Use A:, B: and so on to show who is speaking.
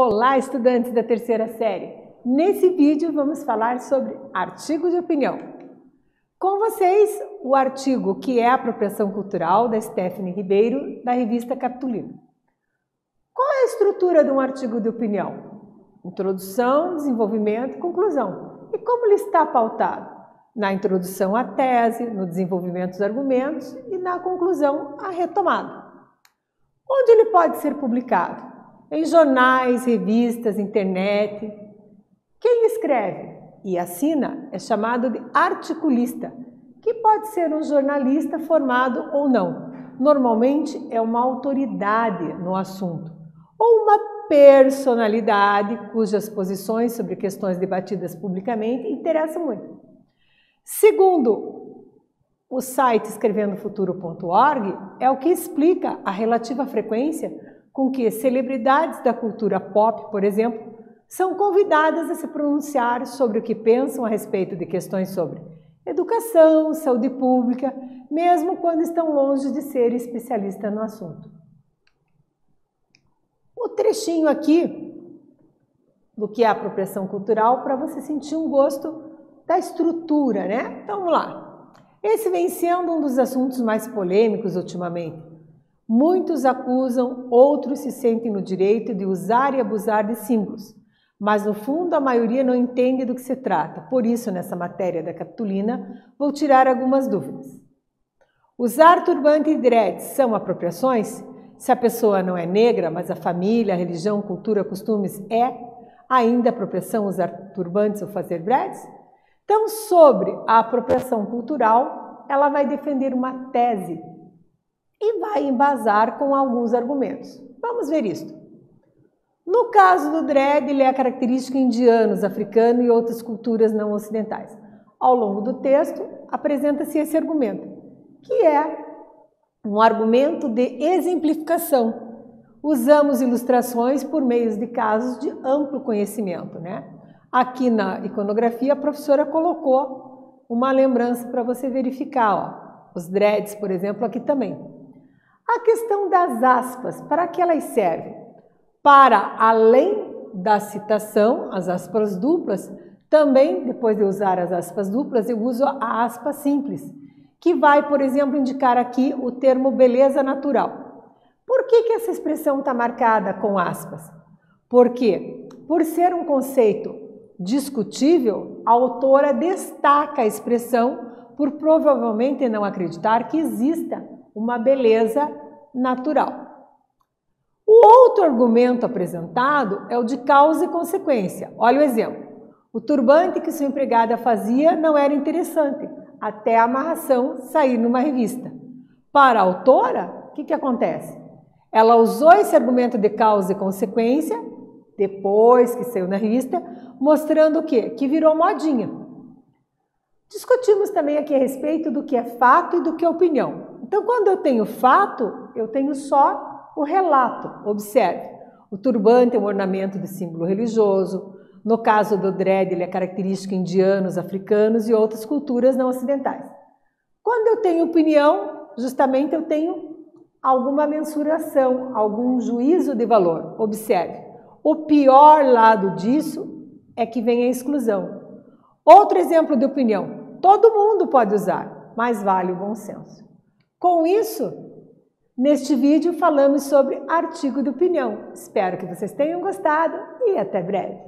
A: Olá, estudantes da terceira série! Nesse vídeo vamos falar sobre artigo de opinião. Com vocês, o artigo que é a apropriação cultural da Stephanie Ribeiro, da revista Capitulina. Qual é a estrutura de um artigo de opinião? Introdução, desenvolvimento e conclusão. E como ele está pautado? Na introdução à tese, no desenvolvimento dos argumentos e na conclusão a retomada. Onde ele pode ser publicado? Em jornais, revistas, internet. Quem escreve e assina é chamado de articulista, que pode ser um jornalista formado ou não. Normalmente é uma autoridade no assunto, ou uma personalidade cujas posições sobre questões debatidas publicamente interessam muito. Segundo o site escrevendofuturo.org, é o que explica a relativa frequência com que celebridades da cultura pop, por exemplo, são convidadas a se pronunciar sobre o que pensam a respeito de questões sobre educação, saúde pública, mesmo quando estão longe de ser especialistas no assunto. O trechinho aqui do que é a apropriação cultural para você sentir um gosto da estrutura, né? Então vamos lá. Esse vem sendo um dos assuntos mais polêmicos ultimamente. Muitos acusam, outros se sentem no direito de usar e abusar de símbolos, mas no fundo a maioria não entende do que se trata. Por isso, nessa matéria da Capitulina, vou tirar algumas dúvidas. Usar turbante e dreads são apropriações? Se a pessoa não é negra, mas a família, a religião, cultura, costumes é ainda apropriação usar turbantes ou fazer dreads? Então, sobre a apropriação cultural, ela vai defender uma tese e vai embasar com alguns argumentos. Vamos ver isto. No caso do dread, ele é característico indianos, africano e outras culturas não ocidentais. Ao longo do texto, apresenta-se esse argumento, que é um argumento de exemplificação. Usamos ilustrações por meio de casos de amplo conhecimento, né? Aqui na iconografia, a professora colocou uma lembrança para você verificar, ó. Os dreads, por exemplo, aqui também. A questão das aspas, para que elas servem? Para, além da citação, as aspas duplas, também, depois de usar as aspas duplas, eu uso a aspa simples, que vai, por exemplo, indicar aqui o termo beleza natural. Por que essa expressão está marcada com aspas? Porque, por ser um conceito discutível, a autora destaca a expressão por provavelmente não acreditar que exista uma beleza natural. O outro argumento apresentado é o de causa e consequência. Olha o exemplo. O turbante que sua empregada fazia não era interessante, até a amarração sair numa revista. Para a autora, o que acontece? Ela usou esse argumento de causa e consequência, depois que saiu na revista, mostrando o quê? Que virou modinha. Discutimos também aqui a respeito do que é fato e do que é opinião. Então, quando eu tenho fato, eu tenho só o relato. Observe, o turbante é um ornamento de símbolo religioso. No caso do dread, ele é característico indianos, africanos e outras culturas não ocidentais. Quando eu tenho opinião, justamente eu tenho alguma mensuração, algum juízo de valor. Observe, o pior lado disso é que vem a exclusão. Outro exemplo de opinião, todo mundo pode usar, mas vale o bom senso. Com isso, neste vídeo falamos sobre artigo de opinião. Espero que vocês tenham gostado e até breve.